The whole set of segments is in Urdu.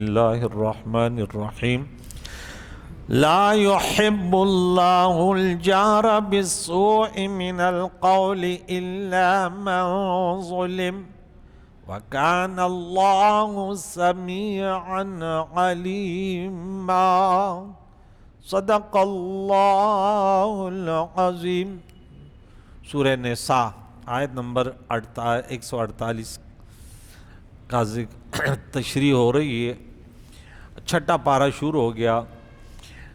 اللہ الرحمن الرحیم لا يحب اللہ الجار بالسوء من القول الا من ظلم وكان اللہ سمیعا علیما صدق اللہ العظیم۔ سورہ نساء آیت نمبر 148 کا تشریح ہو رہی ہے۔ چھٹا پارہ شروع ہو گیا۔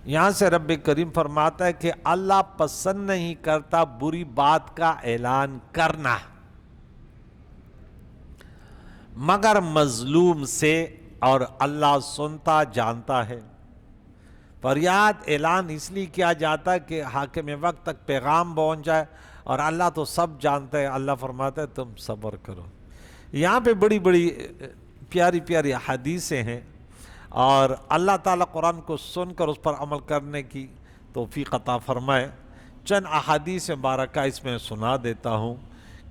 یہاں سے رب کریم فرماتا ہے کہ اللہ پسند نہیں کرتا بری بات کا اعلان کرنا مگر مظلوم سے، اور اللہ سنتا جانتا ہے۔ فریاد اعلان اس لیے کیا جاتا ہے کہ حاکم وقت تک پیغام پہنچ جائے، اور اللہ تو سب جانتا ہے۔ اللہ فرماتا ہے تم صبر کرو۔ یہاں پہ بڑی بڑی پیاری پیاری حدیثیں ہیں، اور اللہ تعالیٰ قرآن کو سن کر اس پر عمل کرنے کی توفیق عطا فرمائے۔ چند احادیث مبارکہ اس میں سنا دیتا ہوں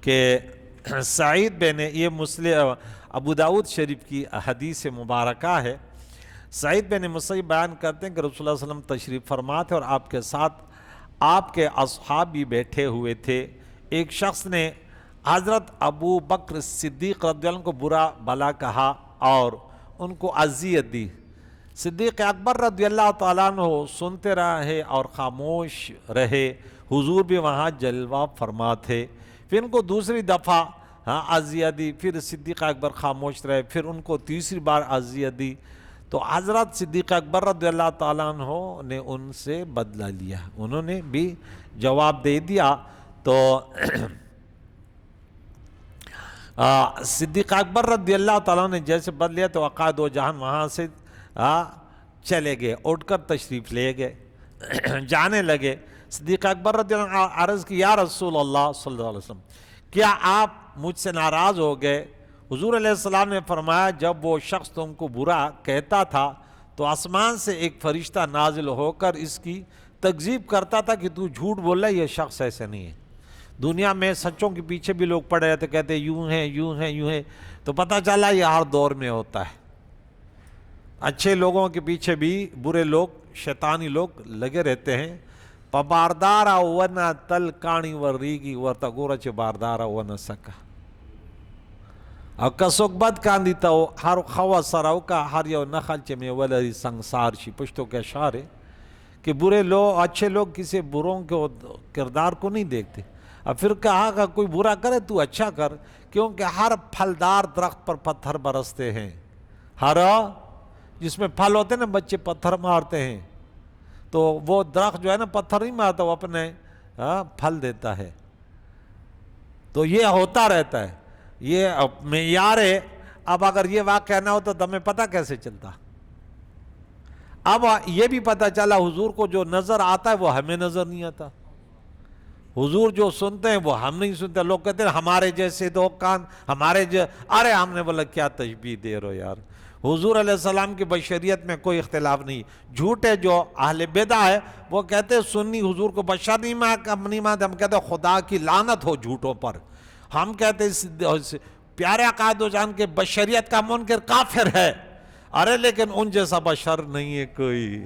کہ سعید بن، یہ مسلم ابو داؤد شریف کی حدیث مبارکہ ہے۔ سعید بن مسیب بیان کرتے ہیں کہ رسول اللہ صلی اللہ علیہ وسلم تشریف فرما تھے، اور آپ کے ساتھ آپ کے اصحاب بھی بیٹھے ہوئے تھے۔ ایک شخص نے حضرت ابو بکر صدیق رضی اللہ عنہ کو برا بلا کہا اور ان کو اذیت دی۔ صدیق اکبر رضی اللہ تعالیٰ عنہ سنتے رہے اور خاموش رہے۔ حضور بھی وہاں جلوہ فرما تھے۔ پھر ان کو دوسری دفعہ اذیت دی، پھر صدیق اکبر خاموش رہے، پھر ان کو تیسری بار اذیت دی، تو حضرت صدیق اکبر رضی اللہ تعالیٰ عنہ نے ان سے بدلہ لیا، انہوں نے بھی جواب دے دیا۔ تو صدیق اکبر رضی اللہ تعالیٰ نے جیسے بدل لیا تو عقائد و جہان وہاں سے چلے گئے، اٹھ کر تشریف لے گئے، جانے لگے۔ صدیق اکبر رضی اللہ عنہ عرض کی، یا رسول اللہ صلی اللہ علیہ وسلم، کیا آپ مجھ سے ناراض ہو گئے؟ حضور علیہ السلام نے فرمایا، جب وہ شخص تم کو برا کہتا تھا تو آسمان سے ایک فرشتہ نازل ہو کر اس کی تکذیب کرتا تھا کہ تو جھوٹ بول رہا ہے، یہ شخص ایسے نہیں ہے۔ دنیا میں سچوں کے پیچھے بھی لوگ پڑے رہتے، کہتے یوں ہیں یوں ہیں یوں ہیں، تو پتہ چلا یہ ہر دور میں ہوتا ہے۔ اچھے لوگوں کے پیچھے بھی برے لوگ، شیطانی لوگ لگے رہتے ہیں۔ پباردارا ورنہ تل کانی وریگی ورتا گورا چے باردارا ورنہ سکا، او کسوک بد کاندیتا ہو ہر خوا سراو کا ہر یو نخل چے میں ولری سنگسار شی۔ پشتو کے اشعار ہے کہ برے لوگ، اچھے لوگ کسی بروں کے کردار کو نہیں دیکھتے۔ اب پھر کہا کہ کوئی برا کرے تو اچھا کر، کیونکہ ہر پھلدار درخت پر پتھر برستے ہیں۔ ہر جس میں پھل ہوتے ہیں نا، بچے پتھر مارتے ہیں، تو وہ درخت جو ہے نا پتھر نہیں مارتا، وہ اپنے پھل دیتا ہے۔ تو یہ ہوتا رہتا ہے، یہ معیار ہے۔ اب اگر یہ واقعہ نہ ہوتا تو ہمیں پتہ کیسے چلتا؟ اب یہ بھی پتہ چلا حضور کو جو نظر آتا ہے وہ ہمیں نظر نہیں آتا، حضور جو سنتے ہیں وہ ہم نہیں سنتے۔ لوگ کہتے ہیں ہمارے جیسے دو کان، ہمارے ارے ہم نے بولا کیا تشبیہ دے رہو یار، حضور علیہ السلام کی بشریت میں کوئی اختلاف نہیں۔ جھوٹے جو اہل بدع ہے وہ کہتے ہیں سنی حضور کو بشر نہیں مانتے، ہم کہتے ہیں خدا کی لعنت ہو جھوٹوں پر۔ ہم کہتے ہیں پیارے عقائد و جان کے بشریت کا منکر کافر ہے، ارے لیکن ان جیسا بشر نہیں ہے کوئی۔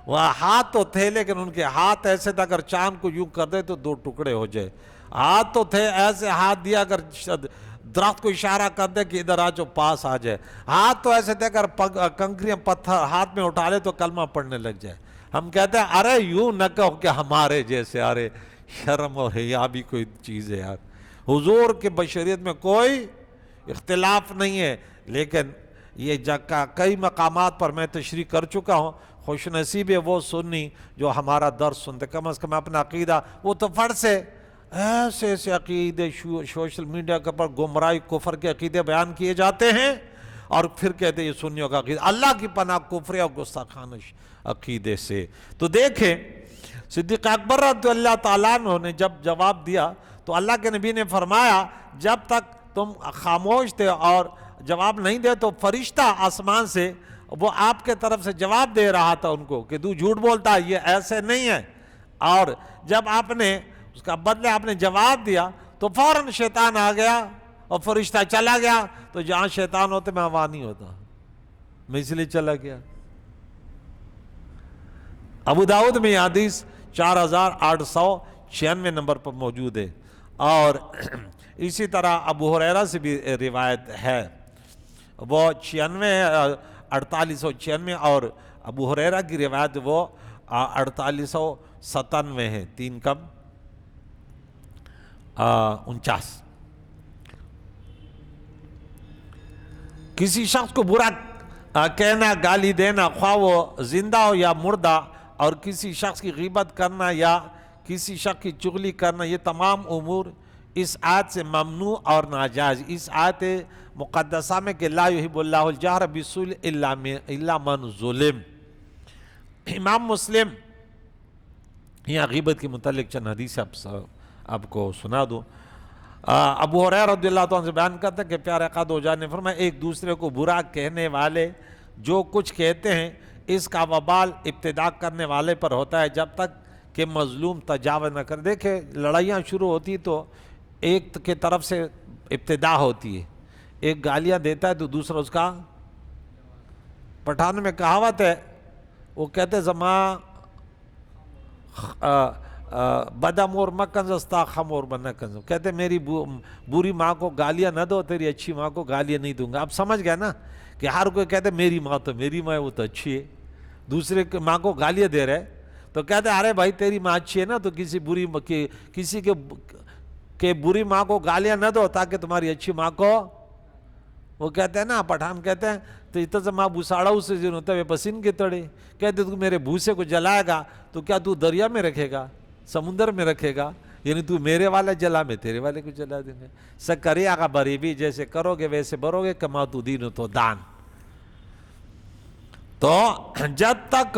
وہ ہاتھ تو تھے لیکن ان کے ہاتھ ایسے تھا اگر چاند کو یوں کر دے تو دو ٹکڑے ہو جائے۔ ہاتھ تو تھے ایسے ہاتھ دیا اگر درخت کو اشارہ کر دے کہ ادھر آ جو پاس آ جائے۔ ہاتھ تو ایسے تھے اگر کنکریاں پتھر ہاتھ میں اٹھا لے تو کلمہ پڑھنے لگ جائے۔ ہم کہتے ہیں ارے یوں نہ کہو کہ ہمارے جیسے، ارے شرم اور حیا بھی کوئی چیز ہے یار۔ حضور کے بشریت میں کوئی اختلاف نہیں ہے، لیکن یہ جگہ کئی مقامات پر میں تشریح کر چکا ہوں۔ خوش نصیب ہے وہ سنی جو ہمارا درس سنتے، کم از کم اپنا عقیدہ، وہ تو فرض سے ایسے ایسے عقیدے سوشل میڈیا کے پر گمراہی کفر کے عقیدے بیان کیے جاتے ہیں، اور پھر کہتے ہیں یہ سنیوں کا عقیدہ، اللہ کی پناہ کفر اور گستاخانہ عقیدے سے۔ تو دیکھیں صدیق اکبر رضی اللہ تعالیٰ عنہ نے جب جواب دیا تو اللہ کے نبی نے فرمایا، جب تک تم خاموش تھے اور جواب نہیں دے تو فرشتہ آسمان سے وہ آپ کے طرف سے جواب دے رہا تھا ان کو کہ تو جھوٹ بولتا ہے، یہ ایسے نہیں ہے۔ اور جب آپ نے اس کا بدلے آپ نے جواب دیا تو فوراً شیطان آ گیا اور فرشتہ چلا گیا۔ تو جہاں شیطان ہوتے میں وہاں نہیں ہوتا۔ میں اس لیے چلا گیا۔ ابو داؤد میں یہ حدیث 4896 نمبر پر موجود ہے، اور اسی طرح ابو ہریرہ سے بھی روایت ہے، وہ 4896 اور ابو ہریرہ کی روایت وہ 4897 ہے، 3 کم 49۔ کسی شخص کو برا کہنا، گالی دینا، خواہ وہ زندہ ہو یا مردہ، اور کسی شخص کی غیبت کرنا یا کسی شخص کی چغلی کرنا، یہ تمام امور اس آیت سے ممنوع اور ناجائز۔ اس آیت مقدسہ میں کہ لا یحب اللہ الجہر بالسوء الا من ظلم۔ امام مسلم، یہاں غیبت کے متعلق چند حدیث آپ کو سنا دوں۔ ابو ہریرہ رضی اللہ عنہ سے بیان کرتے ہیں کہ پیارے آقا دو جہان نے فرمایا، ایک دوسرے کو برا کہنے والے جو کچھ کہتے ہیں اس کا وبال ابتدا کرنے والے پر ہوتا ہے جب تک کہ مظلوم تجاوز نہ کر۔ دیکھیں لڑائیاں شروع ہوتی تو ایک کی طرف سے ابتدا ہوتی ہے، ایک گالیاں دیتا ہے تو دوسرا اس کا، پٹھان میں کہاوت ہے، وہ کہتے زماں بدامور مکنز استا خمور بنا کنز، کہتے میری بری ماں کو گالیاں نہ دو، تیری اچھی ماں کو گالیاں نہیں دوں گا۔ آپ سمجھ گئے نا کہ ہر کوئی کہتے میری ماں تو میری ماں ہے، وہ تو اچھی ہے، دوسرے ماں کو گالیاں دے رہے تو کہتے ارے بھائی تیری ماں اچھی ہے نا، تو کسی کے بری ماں کو گالیاں نہ دو تاکہ تمہاری اچھی ماں کو، وہ کہتے ہیں نا، پٹھان کہتے ہیں تو اتنا ماں بھوساڑا اسے جن ہوتا ہے پسین کے تڑے، کہتے تو میرے بھوسے کو جلائے گا تو کیا تو دریا میں رکھے گا، سمندر میں رکھے گا، یعنی تو میرے والا جلا میں تیرے والے کو جلا دیں گے۔ سکری آگا بری بھی، جیسے کرو گے ویسے برو گے، کما تو دین تو دان۔ تو جب تک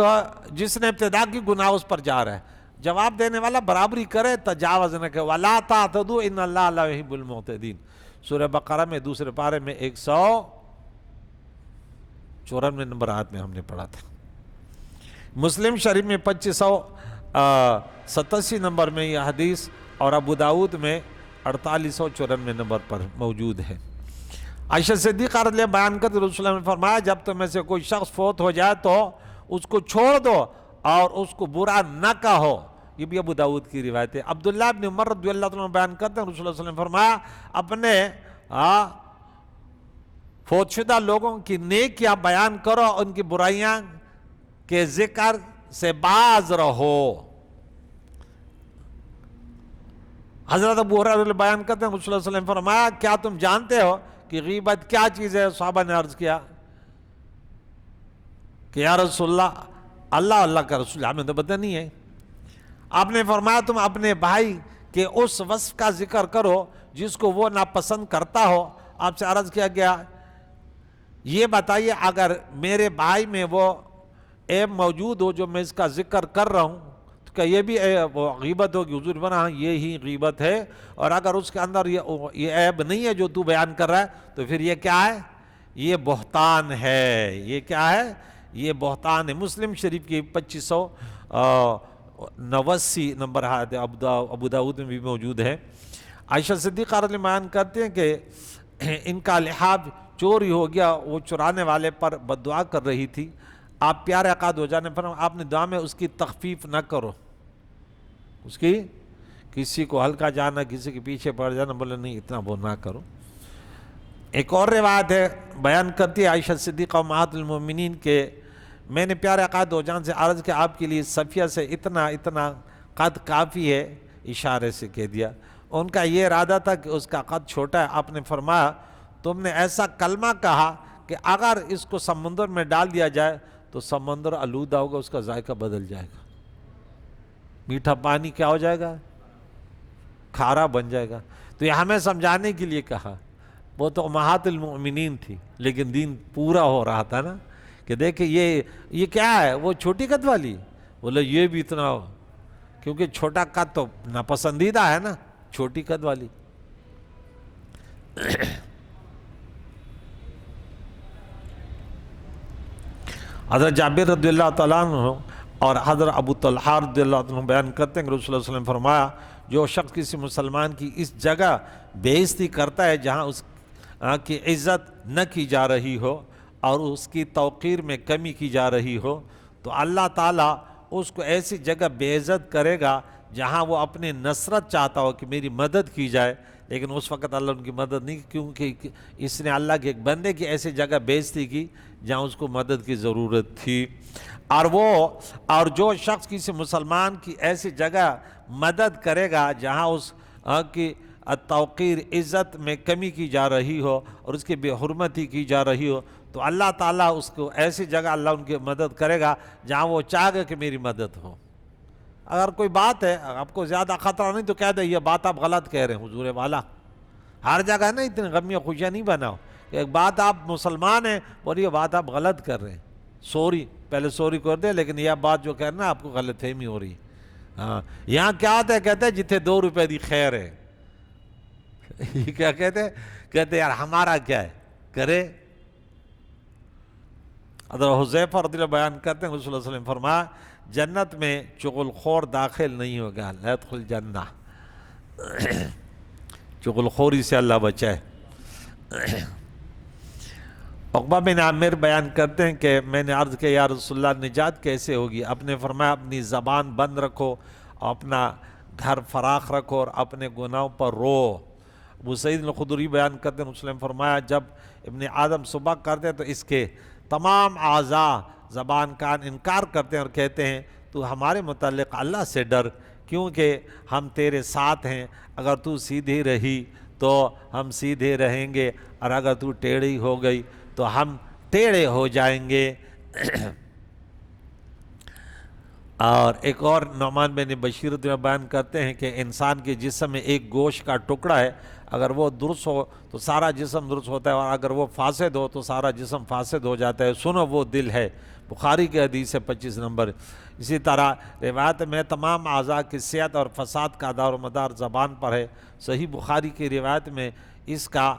جس نے ابتدا کی گناہ اس پر جا رہا ہے، جواب دینے والا برابری کرے، تجاوز نہ کرے۔ وَلَا تَعْتَدُوا إِنَّ اللَّهَ لَا يُحِبُّ الْمُعْتَدِينَ، سورہ بقرہ میں دوسرے پارے میں 194 نمبر آیت میں ہم نے پڑھا تھا۔ مسلم شریف میں 2587 نمبر میں یہ حدیث، اور ابو داؤد میں 4894 نمبر پر موجود ہے۔ عائشہ صدیقہ رضی اللہ عنہا بیان کرتے رسول اللہ نے فرمایا، جب تم میں سے کوئی شخص فوت ہو جائے تو اس کو چھوڑ دو اور اس کو برا نہ کہو۔ یہ بھی ابو داؤد کی روایت ہے۔ عبداللہ ابن عمر رضی اللہ عنہ بیان کرتے ہیں رسول اللہ صلی اللہ علیہ وسلم نے فرمایا، اپنے فوت شدہ لوگوں کی نیکیاں بیان کرو، ان کی برائیاں کے ذکر سے باز رہو۔ حضرت ابو ہریرہ بیان کرتے ہیں رسول اللہ صلی اللہ علیہ وسلم نے فرمایا، کیا تم جانتے ہو کہ غیبت کیا چیز ہے؟ صحابہ نے عرض کیا کہ یا رسول اللہ، اللہ کا رسول، ہمیں تو پتہ نہیں ہے۔ آپ نے فرمایا، تم اپنے بھائی کے اس وصف کا ذکر کرو جس کو وہ ناپسند کرتا ہو۔ آپ سے عرض کیا گیا، یہ بتائیے اگر میرے بھائی میں وہ عیب موجود ہو جو میں اس کا ذکر کر رہا ہوں تو کیا یہ بھی غیبت ہوگی؟ حضور بنا ہاں یہی غیبت ہے، اور اگر اس کے اندر یہ عیب نہیں ہے جو تو بیان کر رہا ہے تو پھر یہ کیا ہے؟ یہ بہتان ہے۔ یہ کیا ہے؟ یہ بہتان ہے۔ مسلم شریف کی 2589 نمبر حدیث ابو داؤد میں بھی موجود ہے۔ عائشہ صدیقہ رضی اللہ عنہا بیان کرتے ہیں کہ ان کا لحاف چوری ہو گیا، وہ چرانے والے پر بد دعا کر رہی تھی۔ آپ پیارے آقا دو جہان نے فرمایا، آپ نے دعا میں اس کی تخفیف نہ کرو، اس کی کسی کو ہلکا جانا، کسی کے پیچھے پڑ جانا، بولے نہیں اتنا وہ نہ کرو۔ ایک اور روایت ہے، بیان کرتی ہے عائشہ صدیقہ امہات المومنین کے، میں نے پیارے آقا دو جہان سے عرض کہ آپ کے لیے صفیہ سے اتنا قد کافی ہے، اشارے سے کہہ دیا۔ ان کا یہ ارادہ تھا کہ اس کا قد چھوٹا ہے۔ آپ نے فرمایا، تم نے ایسا کلمہ کہا کہ اگر اس کو سمندر میں ڈال دیا جائے تو سمندر آلودہ ہوگا، اس کا ذائقہ بدل جائے گا، میٹھا پانی کیا ہو جائے گا؟ کھارا بن جائے گا۔ تو یہ ہمیں سمجھانے کے لیے کہا، وہ تو امہات المؤمنین تھی لیکن دین پورا ہو رہا تھا نا، کہ دیکھیں یہ کیا ہے؟ وہ چھوٹی قد والی، بولے یہ بھی اتنا ہو، کیونکہ چھوٹا قد تو ناپسندیدہ ہے نا، چھوٹی قد والی۔ حضرت جابر رضی اللہ تعالیٰ عنہ اور حضرت ابو طلحہ رضی اللہ عنہ بیان کرتے ہیں کہ رسول اللہ صلی اللہ علیہ وسلم نے فرمایا، جو شخص کسی مسلمان کی اس جگہ بے عزتی کرتا ہے جہاں اس کی عزت نہ کی جا رہی ہو، اور اس کی توقیر میں کمی کی جا رہی ہو تو اللہ تعالیٰ اس کو ایسی جگہ بے عزت کرے گا جہاں وہ اپنی نصرت چاہتا ہو کہ میری مدد کی جائے، لیکن اس وقت اللہ ان کی مدد نہیں کی، کیونکہ اس نے اللہ کے ایک بندے کی ایسی جگہ بے عزتی کی جہاں اس کو مدد کی ضرورت تھی۔ اور جو شخص کسی مسلمان کی ایسی جگہ مدد کرے گا جہاں اس کی توقیر عزت میں کمی کی جا رہی ہو اور اس کی بے حرمتی کی جا رہی ہو، تو اللہ تعالیٰ اس کو ایسی جگہ اللہ ان کی مدد کرے گا جہاں وہ چاہے گا کہ میری مدد ہو۔ اگر کوئی بات ہے آپ کو زیادہ خطرہ نہیں تو کہہ دیں یہ بات آپ غلط کہہ رہے ہیں حضور والا، ہر جگہ نہیں اتنی غمی و خوشیاں نہیں بناؤ، ایک بات آپ مسلمان ہیں اور یہ بات آپ غلط کر رہے ہیں، سوری پہلے سوری کر دیں، لیکن یہ بات جو کہنا ہے آپ کو غلط فہمی ہو رہی ہے۔ ہاں یہاں کیا ہوتا ہے، کہتے ہیں جتنے 2 روپے دی خیر ہے، یہ کیا کہتے ہیں یار ہمارا کیا ہے کرے۔ حضرت حذیفہ رضی اللہ بیان کرتے ہیں رسول اللہ صلی اللہ علیہ وسلم فرمایا جنت میں چغل خور داخل نہیں ہوگا، لا يدخل جنہ، چغل خوری سے اللہ بچائے۔ عقبہ بن عامر بیان کرتے ہیں کہ میں نے عرض کیا یا رسول اللہ نجات کیسے ہوگی؟ آپ نے فرمایا اپنی زبان بند رکھو، اپنا گھر فراخ رکھو اور اپنے گناہوں پر رو۔ ابو سعید الخدری بیان کرتے ہیں رسول اللہ نے فرمایا جب ابن آدم صبح کرتے تو اس کے تمام اعضاء زبان کان انکار کرتے ہیں اور کہتے ہیں تو ہمارے متعلق اللہ سے ڈر، کیونکہ ہم تیرے ساتھ ہیں، اگر تو سیدھی رہی تو ہم سیدھے رہیں گے اور اگر تو ٹیڑھی ہو گئی تو ہم ٹیڑھے ہو جائیں گے۔ اور ایک اور نعمان بن بشیر بیان کرتے ہیں کہ انسان کے جسم میں ایک گوشت کا ٹکڑا ہے، اگر وہ درست ہو تو سارا جسم درست ہوتا ہے، اور اگر وہ فاسد ہو تو سارا جسم فاسد ہو جاتا ہے، سنو وہ دل ہے، بخاری کی حدیث ہے 25 نمبر۔ اسی طرح روایت میں تمام اعضاء کی صحت اور فساد کا دار و مدار زبان پر ہے، صحیح بخاری کی روایت میں اس کا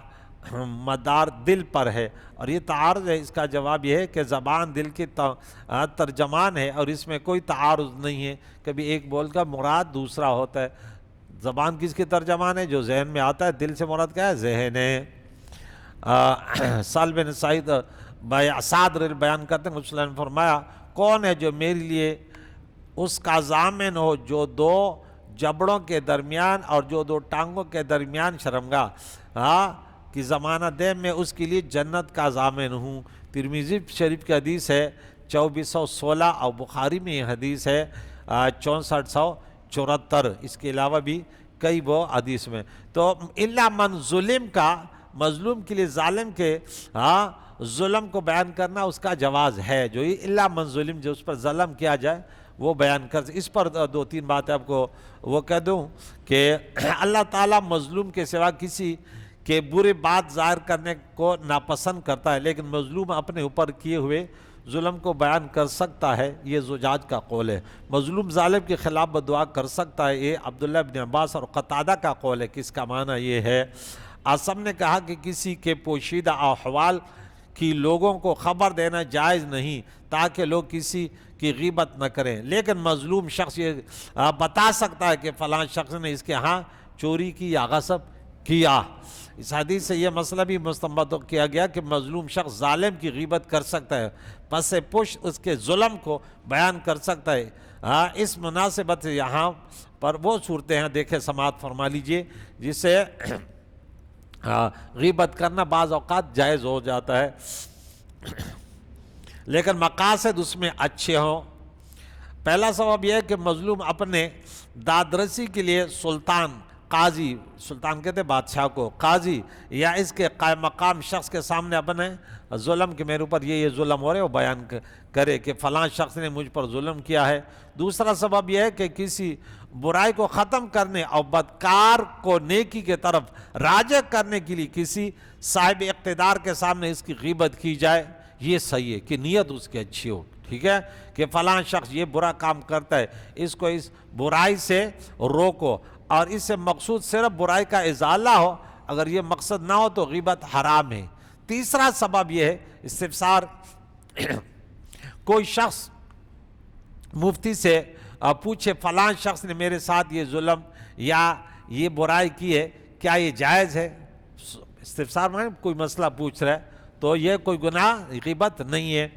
مدار دل پر ہے، اور یہ تعارض ہے، اس کا جواب یہ ہے کہ زبان دل کی ترجمان ہے اور اس میں کوئی تعارض نہیں ہے، کبھی ایک بول کا مراد دوسرا ہوتا ہے۔ زبان کس کی ترجمان ہے؟ جو ذہن میں آتا ہے، دل سے مراد کیا ہے؟ ذہن ہے۔ سال بن سعید سعد بیان کرتے ہیں رسول اللہ نے فرمایا کون ہے جو میرے لیے اس کا ضامن ہو جو 2 جبڑوں کے درمیان اور جو 2 ٹانگوں کے درمیان شرمگاہ کی ضمانت دے، میں اس کے لیے جنت کا ضامن ہوں۔ ترمذی شریف کی حدیث ہے 2416 اور بخاری میں یہ حدیث ہے 6474، اس کے علاوہ بھی کئی وہ حدیث میں۔ تو الا من ظلم کا مظلوم کے لیے ظالم کے ظلم کو بیان کرنا اس کا جواز ہے، جو یہ الا من ظلم جو اس پر ظلم کیا جائے وہ بیان کر۔ اس پر 2-3 باتیں آپ کو وہ کہہ دوں کہ اللہ تعالیٰ مظلوم کے سوا کسی کے برے بات ظاہر کرنے کو ناپسند کرتا ہے، لیکن مظلوم اپنے اوپر کیے ہوئے ظلم کو بیان کر سکتا ہے، یہ زجاج کا قول ہے۔ مظلوم ظالم کے خلاف بدعا کر سکتا ہے، یہ عبداللہ بن عباس اور قتادہ کا قول ہے، کس کا معنی یہ ہے۔ اعصم نے کہا کہ کسی کے پوشیدہ احوال کی لوگوں کو خبر دینا جائز نہیں تاکہ لوگ کسی کی غیبت نہ کریں، لیکن مظلوم شخص یہ بتا سکتا ہے کہ فلاں شخص نے اس کے ہاں چوری کی یا غصب کیا۔ اس حدیث سے یہ مسئلہ بھی مستنبط کیا گیا کہ مظلوم شخص ظالم کی غیبت کر سکتا ہے، پس پش اس کے ظلم کو بیان کر سکتا ہے۔ اس مناسبت سے یہاں پر وہ صورتیں ہیں، دیکھیں سماعت فرما لیجئے، جس سے غیبت کرنا بعض اوقات جائز ہو جاتا ہے، لیکن مقاصد اس میں اچھے ہوں۔ پہلا سبب یہ ہے کہ مظلوم اپنے دادرسی کے لیے سلطان، قاضی، سلطان کہتے ہیں بادشاہ کو، قاضی یا اس کے قائم مقام شخص کے سامنے اپنے ظلم کے میرے اوپر یہ ظلم ہو رہے وہ بیان کرے کہ فلاں شخص نے مجھ پر ظلم کیا ہے۔ دوسرا سبب یہ ہے کہ کسی برائی کو ختم کرنے اور بدکار کو نیکی کے طرف راجع کرنے کے لیے کسی صاحب اقتدار کے سامنے اس کی غیبت کی جائے، یہ صحیح ہے کہ نیت اس کی اچھی ہو، ٹھیک ہے، کہ فلاں شخص یہ برا کام کرتا ہے، اس کو اس برائی سے روکو، اور اس سے مقصود صرف برائی کا ازالہ ہو، اگر یہ مقصد نہ ہو تو غیبت حرام ہے۔ تیسرا سبب یہ ہے استفسار، کوئی شخص مفتی سے پوچھے فلاں شخص نے میرے ساتھ یہ ظلم یا یہ برائی کی ہے، کیا یہ جائز ہے؟ استفسار میں کوئی مسئلہ پوچھ رہا ہے تو یہ کوئی گناہ غیبت نہیں ہے۔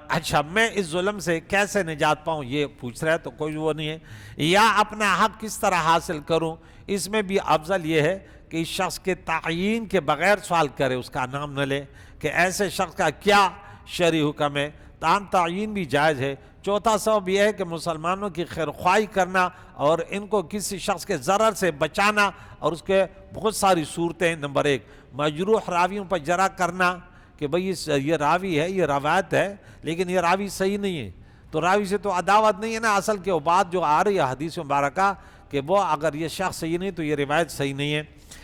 اچھا میں اس ظلم سے کیسے نجات پاؤں یہ پوچھ رہا ہے، تو کوئی وہ نہیں ہے۔ یا اپنا حق کس طرح حاصل کروں، اس میں بھی افضل یہ ہے کہ اس شخص کے تعیین کے بغیر سوال کرے، اس کا نام نہ لے کہ ایسے شخص کا کیا شرعی حکم ہے، تاہم تعیین بھی جائز ہے۔ چوتھا سبب یہ ہے کہ مسلمانوں کی خیر خواہی کرنا اور ان کو کسی شخص کے ضرر سے بچانا، اور اس کے بہت ساری صورتیں۔ نمبر ایک، مجروح راویوں پر جرح کرنا کہ بھئی یہ راوی ہے، یہ روایت ہے لیکن یہ راوی صحیح نہیں ہے، تو راوی سے تو عداوت نہیں ہے نا، اصل کے وہ بات جو آ رہی ہے حدیث مبارکہ کہ وہ اگر یہ شخص صحیح نہیں تو یہ روایت صحیح نہیں ہے۔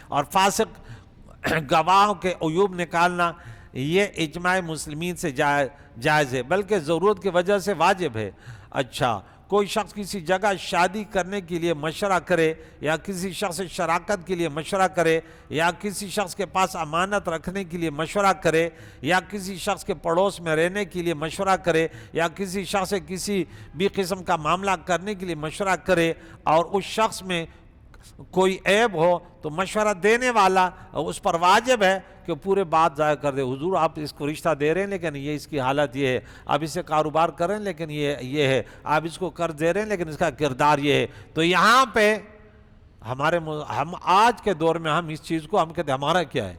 اور فاسق گواہوں کے عیوب نکالنا، یہ اجماع مسلمین سے جائز ہے، بلکہ ضرورت کی وجہ سے واجب ہے۔ اچھا کوئی شخص کسی جگہ شادی کرنے کے لیے مشورہ کرے، یا کسی شخص سے شراکت کے لیے مشورہ کرے، یا کسی شخص کے پاس امانت رکھنے کے لیے مشورہ کرے، یا کسی شخص کے پڑوس میں رہنے کے لیے مشورہ کرے، یا کسی شخص سے کسی بھی قسم کا معاملہ کرنے کے لیے مشورہ کرے، اور اس شخص میں کوئی عیب ہو تو مشورہ دینے والا اس پر واجب ہے کہ پورے بات ضائع کر دے۔ حضور آپ اس کو رشتہ دے رہے ہیں لیکن یہ اس کی حالت یہ ہے، آپ اسے کاروبار کر رہے ہیں لیکن یہ ہے، آپ اس کو قرض دے رہے ہیں لیکن اس کا کردار یہ ہے۔ تو یہاں پہ ہم آج کے دور میں ہم اس چیز کو ہم کہتے ہیں ہمارا کیا ہے،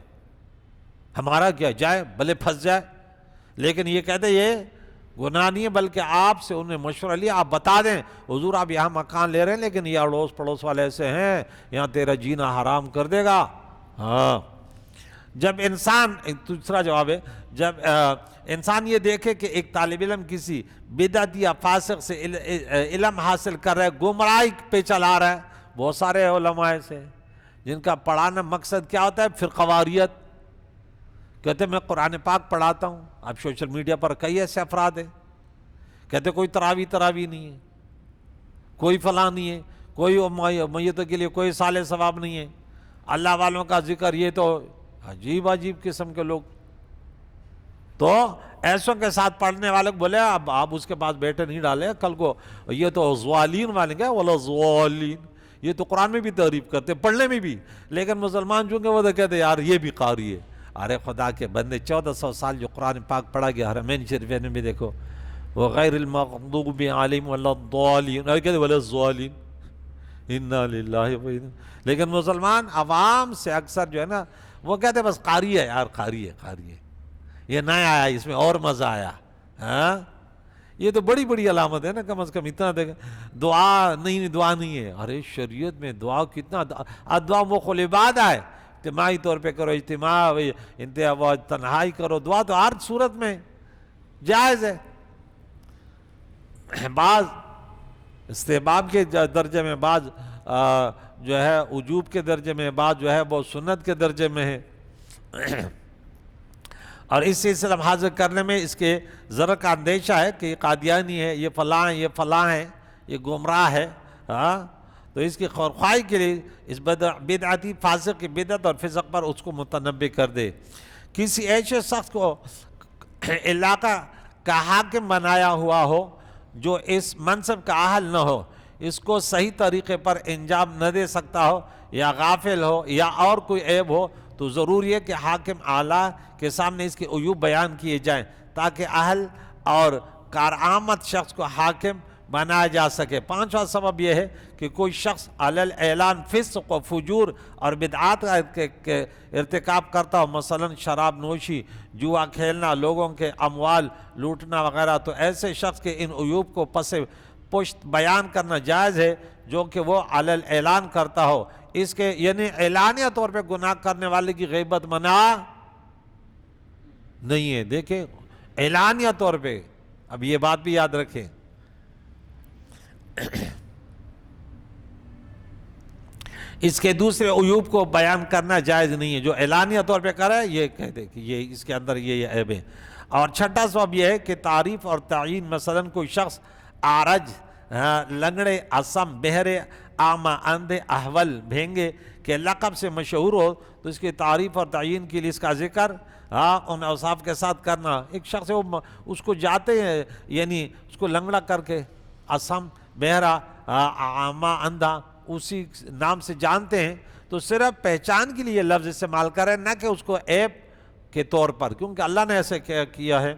ہمارا کیا ہے، جائے بھلے پھنس جائے، لیکن یہ کہتے ہیں یہ گناہ نہیں ہے، بلکہ آپ سے انہیں مشورہ لیا، آپ بتا دیں حضور آپ یہاں مکان لے رہے ہیں لیکن یہ اڑوس پڑوس والے ایسے ہیں، یہاں تیرا جینا حرام کر دے گا۔ ہاں جب انسان، دوسرا جواب ہے، جب انسان یہ دیکھے کہ ایک طالب علم کسی بدعت یا فاسق سے علم حاصل کر رہا ہے، گمراہی پہ چلا رہا ہے، بہت سارے علماء ایسے ہیں جن کا پڑھانا مقصد کیا ہوتا ہے، فرقواریت، کہتے ہیں میں قرآن پاک پڑھاتا ہوں۔ اب سوشل میڈیا پر کئی ایسے افراد ہیں کہتے کوئی تراوی نہیں ہے، کوئی فلاں نہیں ہے، کوئی میتوں کے لیے کوئی صالح ثواب نہیں ہے، اللہ والوں کا ذکر، یہ تو عجیب قسم کے لوگ۔ تو ایسوں کے ساتھ پڑھنے والے کو بولے اب آپ اس کے پاس بیٹھے نہیں ڈالے، کل کو یہ تو ضوالین والے گئے، ولا ضوالین، یہ تو قرآن میں بھی تعریف کرتے، پڑھنے میں بھی، لیکن مسلمان چونکہ وہ تو کہتے یار یہ بھی قاری ہے۔ ارے خدا کے بندے 1400 سال جو قرآن پاک پڑھا گیا حرمین شریفین میں دیکھو، وہ غیر المغضوب علیہم ولا الضالین، اور کہتے ولا الضالین، انا للہ و انا، لیکن مسلمان عوام سے اکثر جو ہے نا وہ کہتے بس قاری ہے یار، قاری ہے، یہ نیا آیا اس میں اور مزہ آیا۔ ہاں یہ تو بڑی بڑی علامت ہے نا، کم از کم اتنا دیکھ، دعا نہیں ہے۔ ارے شریعت میں دعا کتنا، دعا مخل عبادہ ہے، اجتماعی طور پہ کرو، اجتماع انتہا تنہائی کرو، دعا تو ہر صورت میں جائز ہے۔ بعض استحباب کے درجے میں، بعض جو ہے وجوب کے درجے میں، بعض جو ہے وہ سنت کے درجے میں ہے، اور اس سلسلہ حاضر کرنے میں اس کے ذرا کا اندیشہ ہے کہ یہ قادیانی ہے، یہ فلاں ہے، یہ فلاں ہے، یہ گمراہ ہے، ہاں تو اس کی خواہی کے لیے اس بدعتی فاسق کی بدعت اور فسق پر اس کو متنبہ کر دے۔ کسی ایسے شخص کو علاقہ کا حاکم بنایا ہوا ہو جو اس منصب کا اہل نہ ہو، اس کو صحیح طریقے پر انجام نہ دے سکتا ہو، یا غافل ہو، یا اور کوئی عیب ہو، تو ضروری ہے کہ حاکم اعلیٰ کے سامنے اس کے عیوب بیان کیے جائیں تاکہ اہل اور کارآمد شخص کو حاکم بنایا جا سکے۔ پانچواں سبب یہ ہے کہ کوئی شخص علی اعلان فسق و فجور اور بدعات کے ارتکاب کرتا ہو، مثلا شراب نوشی، جوا کھیلنا، لوگوں کے اموال لوٹنا وغیرہ، تو ایسے شخص کے ان عیوب کو پس پشت بیان کرنا جائز ہے جو کہ وہ علی اعلان کرتا ہو۔ اس کے یعنی اعلانیہ طور پہ گناہ کرنے والے کی غیبت منع نہیں ہے، دیکھیں اعلانیہ طور پہ، اب یہ بات بھی یاد رکھیں۔ اس کے دوسرے عیوب کو بیان کرنا جائز نہیں ہے، جو اعلانیہ طور پہ کرے یہ کہہ دے کہ یہ اس کے اندر یہ عیب ہے۔ اور چھٹا سبب یہ ہے کہ تعریف اور تعیین، مثلا کوئی شخص عارج، لنگڑے، اصم، بہرے، اعمى، اندھے، احول، بھینگے کے لقب سے مشہور ہو تو اس کی تعریف اور تعیین کے لیے اس کا ذکر ان اوصاف کے ساتھ کرنا۔ ایک شخص ہے وہ اس کو جاتے ہیں، یعنی اس کو لنگڑا کر کے اصم، بہرا، اعمى، اندھا اسی نام سے جانتے ہیں، تو صرف پہچان کے لیے لفظ استعمال کریں، نہ کہ اس کو عیب کے طور پر، کیونکہ اللہ نے ایسے کیا ہے،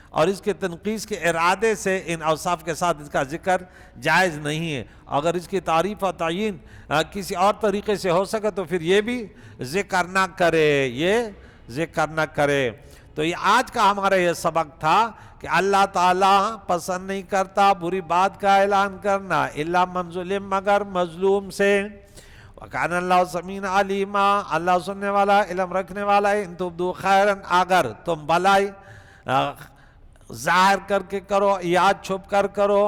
اور اس کے تنقیص کے ارادے سے ان اوصاف کے ساتھ اس کا ذکر جائز نہیں ہے۔ اگر اس کی تعریف اور تعیین کسی اور طریقے سے ہو سکے تو پھر یہ بھی ذکر نہ کرے، یہ ذکر نہ کرے۔ تو یہ آج کا ہمارا یہ سبق تھا کہ اللہ تعالیٰ پسند نہیں کرتا بری بات کا اعلان کرنا، الا من ظلم، مگر مظلوم سے۔ وَكَانَ اللَّهُ سَمِيعًا عَلِيمًا، اللہ سننے والا، علم رکھنے والا ہے۔ ان تبدوا خیراً، اگر تم بھلائی ظاہر کر کے کرو یا چھپ کر کرو،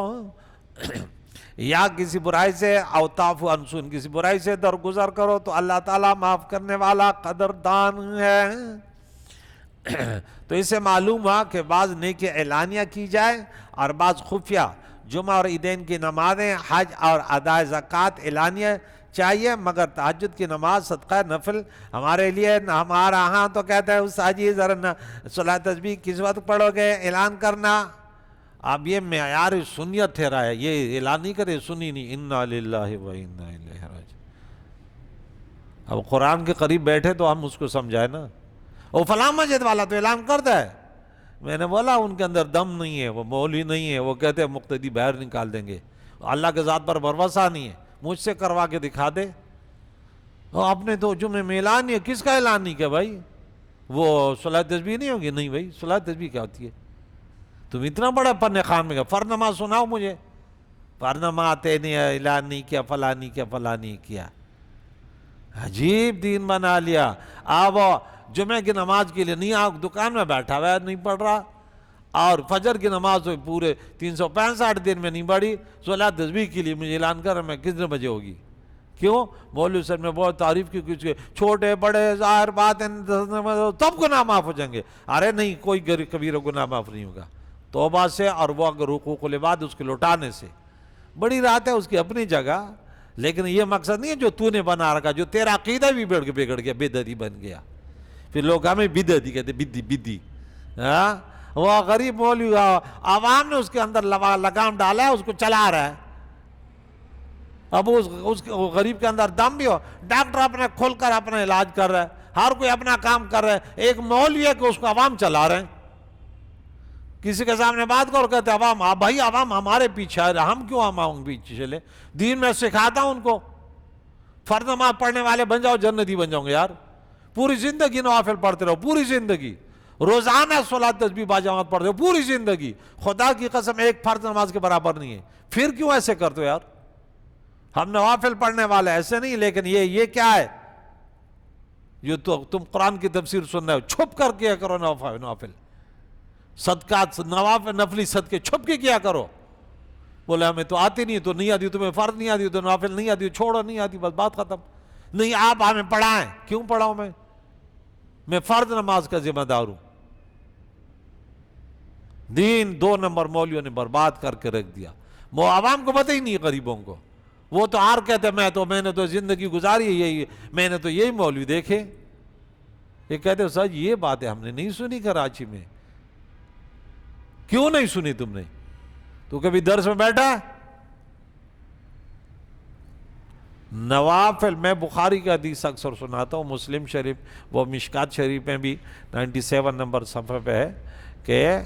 یا کسی برائی سے، او تعفو عن سوء، کسی برائی سے درگزر کرو، تو اللہ تعالیٰ معاف کرنے والا قدردان ہے۔ تو اس سے معلوم ہوا کہ بعض نیکی اعلانیہ کی جائے اور بعض خفیہ، جمعہ اور عیدین کی نمازیں، حج اور ادائے زکوٰۃ اعلانیہ چاہیے، مگر تہجد کی نماز صدقہ نفل ہمارے لیے ہمارا ہاں تو کہتا ہے استاد جی ذرا صلاۃ تسبیح کس وقت پڑھو گے اعلان کرنا۔ اب یہ معیار سنیت ٹھہرا ہے، یہ اعلان نہیں کرے، سنی نہیں، انا للہ و انا الیہ راجعون۔ اب قرآن کے قریب بیٹھے تو ہم اس کو سمجھائے نا، وہ فلاں مسجد والا تو اعلان کرتا ہے، میں نے بولا ان کے اندر دم نہیں ہے، وہ مولوی نہیں ہے، وہ کہتے ہیں مقتدی باہر نکال دیں گے، اللہ کے ذات پر بھروسہ نہیں ہے، مجھ سے کروا کے دکھا دے۔ آپ نے تو جمعے میں اعلان نہیں ہے، کس کا اعلان نہیں کیا بھائی؟ وہ صلاۃ تسبیح نہیں ہوگی؟ نہیں بھائی، صلاۃ تسبیح کیا ہوتی ہے؟ تم اتنا بڑا پن خان میں گیا، فرض نماز سناؤ مجھے، فرض نماز نے اعلان نہیں کیا، فلاں نہیں کیا، فلاں نہیں کیا، عجیب دین بنا لیا۔ اب جمعہ کی نماز کے لیے نہیں، آپ دکان میں بیٹھا ہوا ہے، نہیں پڑھ رہا، اور فجر کی نماز پورے 365 دن میں نہیں پڑھی، صلاۃ تسبیح کے لیے مجھے اعلان کر میں کتنے بجے ہوگی؟ کیوں؟ مولوی صاحب نے بہت تعریف کی، کچھ چھوٹے بڑے ظاہر بات سب گناہ معاف ہو جائیں گے۔ ارے نہیں، کوئی کبیرہ گناہ معاف نہیں ہوگا، توبہ سے، اور وہ اگر حقوق العباد اس کے لوٹانے سے۔ بڑی رات ہے اس کی اپنی جگہ، لیکن یہ مقصد نہیں ہے جو تو نے بنا رکھا، جو تیرا عقیدہ بھی بگڑ گیا، بدعتی بن گیا، پھر لوگ ہمیں بدعتی کہتے، بدی۔ ہاں، وہ غریب مولوی عوام نے اس کے اندر لگام ڈالا ہے، اس کو چلا رہا ہے۔ اب اس غریب کے اندر دم بھی ہو، ڈاکٹر اپنے کھول کر اپنا علاج کر رہا ہے، ہر کوئی اپنا کام کر رہا ہے، ایک مولوی ہے کہ اس کو عوام چلا رہے ہیں۔ کسی کے سامنے بات کرو کہتے عوام، بھائی عوام ہمارے پیچھے ہے، ہم کیوں عوام پیچھے چلے؟ دین میں سکھاتا ہوں ان کو، فرض نماز پڑھنے والے بن جاؤ، جنتی بن جاؤں گے یار۔ پوری زندگی نوافل پڑھتے رہو، پوری زندگی روزانہ صلاۃ تسبیح باجماعت پڑھتے ہو، پوری زندگی، خدا کی قسم ایک فرض نماز کے برابر نہیں ہے، پھر کیوں ایسے کرتے ہو یار؟ ہم نوافل پڑھنے والے ایسے نہیں، لیکن یہ کیا ہے جو تم قرآن کی تفسیر سن رہے ہو؟ چھپ کر کیا کرو نوافل، صدقات، نوافل نفلی صدقے چھپ کے کیا کرو۔ بولے ہمیں تو آتی نہیں، تو نہیں آتی، تمہیں فرض نہیں آتی، تو نوافل نہیں آتی، چھوڑو، نہیں آتی، بس بات ختم۔ نہیں، آپ ہمیں پڑھائیں، کیوں پڑھاؤں میں فرض نماز کا ذمہ دار ہوں۔ دین 2 نمبر مولویوں نے برباد کر کے رکھ دیا، وہ عوام کو پتہ ہی نہیں، غریبوں کو۔ وہ تو آر کہتے میں نے تو زندگی گزاری ہے، یہی میں نے تو یہی مولوی دیکھے۔ یہ کہتے سر یہ باتیں ہم نے نہیں سنی کراچی میں۔ کیوں نہیں سنی تم نے؟ تو کبھی درس میں بیٹھا؟ نوافل، میں بخاری کا حدیث اکثر سناتا ہوں، مسلم شریف، وہ مشکات شریف میں بھی 97 نمبر صفحے پہ ہے کہ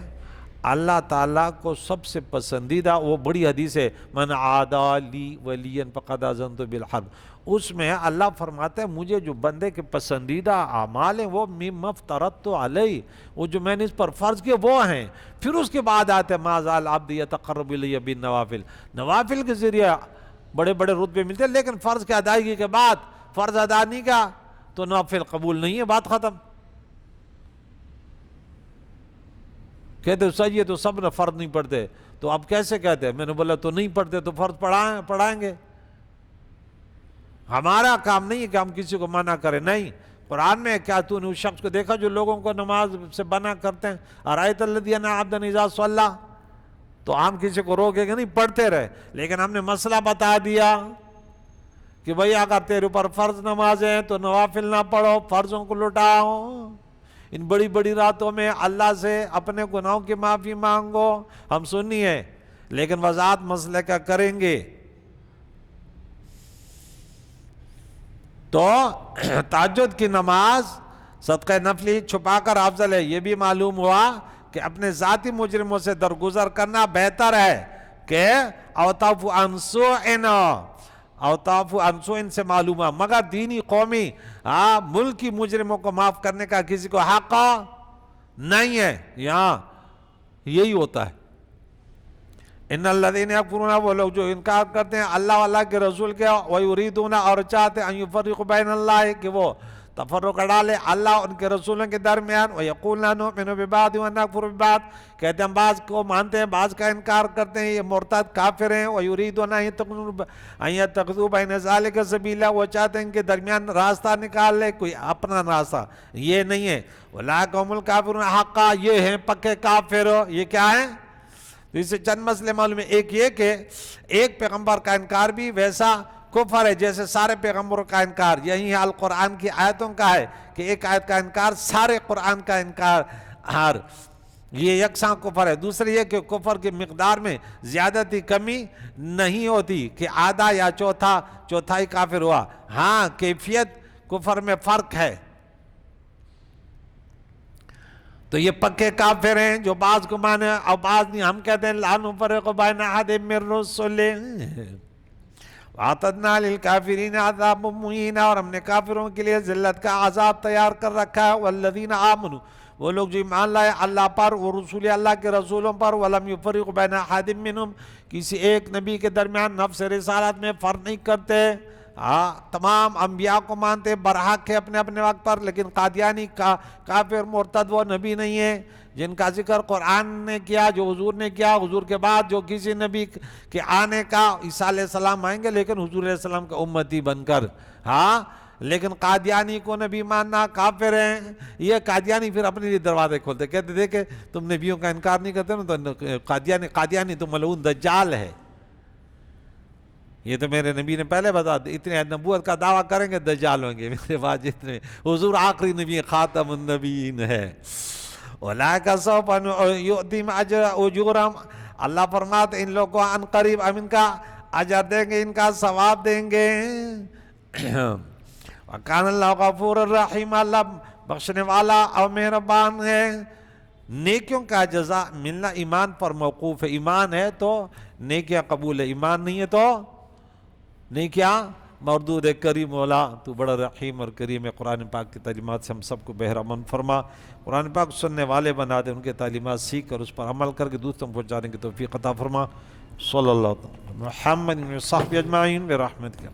اللہ تعالیٰ کو سب سے پسندیدہ، وہ بڑی حدیث ہے، من عادی لی ولیا فقد آذنت بالحرب، اس میں اللہ فرماتا ہے مجھے جو بندے کے پسندیدہ اعمال ہیں وہ مما افترضت علیہ، وہ جو میں نے اس پر فرض کیے وہ ہیں۔ پھر اس کے بعد آتے ما زال عبدی یتقرب الی بالنوافل، نوافل کے ذریعے بڑے بڑے رتبے ملتے ہیں، لیکن فرض کی ادائیگی کے بعد فرض ادا نہیں کیا تو نوافل قبول نہیں ہے، بات ختم۔ کہتے سر یہ تو سب نے فرض نہیں پڑھتے، تو اب کیسے کہتے ہیں؟ میں نے بولا تو نہیں پڑھتے تو فرض پڑھائیں گے؟ ہمارا کام نہیں ہے کہ ہم کسی کو منع کریں، نہیں۔ قرآن میں کیا تو نے اس شخص کو دیکھا جو لوگوں کو نماز سے منع کرتے ہیں؟ ارایت الذی ینہی عبدا اذا صلی، تو ہم کسی کو روکیں گے نہیں، پڑھتے رہے، لیکن ہم نے مسئلہ بتا دیا کہ بھئی اگر تیرے اوپر فرض نماز ہے تو نوافل نہ پڑھو، فرضوں کو لٹاؤ، ان بڑی بڑی راتوں میں اللہ سے اپنے گناہوں کی معافی مانگو۔ ہم سنی ہے لیکن وضاحت مسئلے کا کریں گے۔ تو تہجد کی نماز صدقہ نفلی چھپا کر افضل ہے. یہ بھی معلوم ہوا کہ اپنے ذاتی مجرموں سے درگزر کرنا بہتر ہے کہ اوتاف انسوئن. اوتاف انسوئن سے معلوم ہے مگر دینی قومی ملکی مجرموں کو معاف کرنے کا کسی کو حق نہیں ہے. یہاں یہی ہوتا ہے. ان الذین یکفرون، وہ لوگ جو انکار کرتے ہیں اللہ واللہ کے رسول کے، ویریدون، اور چاہتے ہیں ان یفرقوا بین اللہ، کہ وہ تفرق ڈالے اللہ اور ان کے رسولوں کے درمیان. ویقولون نؤمن ببعض ونکفر ببعض، کہتے ہیں بعض کو مانتے ہیں بعض کا انکار کرتے ہیں، یہ مرتد کافر ہیں. ویریدون ان یتخذوا بین ذلک سبیلا، وہ چاہتے ہیں ان کے درمیان راستہ نکال لے کوئی اپنا راستہ. یہ نہیں ہے. اولئک هم الکافرون حقا، یہ ہیں پکے کافر. یہ کیا ہے؟ تو اس سے چند مسئلے معلوم ہے. ایک یہ کہ ایک پیغمبر کا انکار بھی ویسا کفر ہے جیسے سارے پیغمبروں کا انکار. یہی حال قرآن کی آیتوں کا ہے کہ ایک آیت کا انکار سارے قرآن کا انکار، یہ یکساں کفر ہے. دوسری یہ کہ کفر کی مقدار میں زیادتی کمی نہیں ہوتی کہ آدھا یا چوتھائی کافر ہوا. ہاں کیفیت کفر میں فرق ہے. تو یہ پکے کافر ہیں جو بعض کو مانے اور بعض نہیں. ہم کہتے ہیں لا نفرق بین احد من رسله واعتدنا للکافرین عذابا مہینا، اور ہم نے کافروں کے لیے ذلت کا عذاب تیار کر رکھا ہے. والذین آمنوا، وہ لوگ جو ایمان لائے اللہ پر و رسول اللہ کے رسولوں پر، ولم یفرق بین احد منہم، کسی ایک نبی کے درمیان نفس رسالت میں فرق نہیں کرتے. تمام انبیاء کو مانتے برحق ہے اپنے اپنے وقت پر. لیکن قادیانی کافر مرتد وہ نبی نہیں ہے جن کا ذکر قرآن نے کیا، جو حضور نے کیا. حضور کے بعد جو کسی نبی کے آنے کا، عیسیٰ علیہ السلام آئیں گے لیکن حضور علیہ السلام کا امتی بن کر. لیکن قادیانی کو نبی ماننا کافر ہیں. یہ قادیانی پھر اپنے لیے دروازے کھولتے، کہتے دیکھے تم نبیوں کا انکار نہیں کرتے نا تو قادیانی تو ملعون دجال ہے. یہ تو میرے نبی نے پہلے بتا دی، اتنے نبوت کا دعویٰ کریں گے دجال ہوں گے میرے بعد جتنے. حضور آخری نبی خاتم النبیین ہے. اولئک سوف یؤتیہم اجورہم، اللہ فرماتے ان لوگوں کو ان قریب ہم ان کا اجر دیں گے، ان کا ثواب دیں گے. وکان اللہ غفور الرحیم، اللہ بخشنے والا اور مہربان ہے. نیکیوں کا جزا ملنا ایمان پر موقوف ہے. ایمان ہے تو نیکیاں قبول ہے، ایمان نہیں ہے تو نیکیاں مردود ہے. کریم مولا تو بڑا رحیم اور کریم ہے. قرآن پاک کی تعلیمات سے ہم سب کو بہرامند فرما. قرآن پاک سننے والے بنا دے، ان کے تعلیمات سیکھ کر اس پر عمل کر کے دوسروں کو پہنچانے کی توفیق عطا فرما. صلی اللہ علیہ محمد و صحبہ اجمعین برحمتک.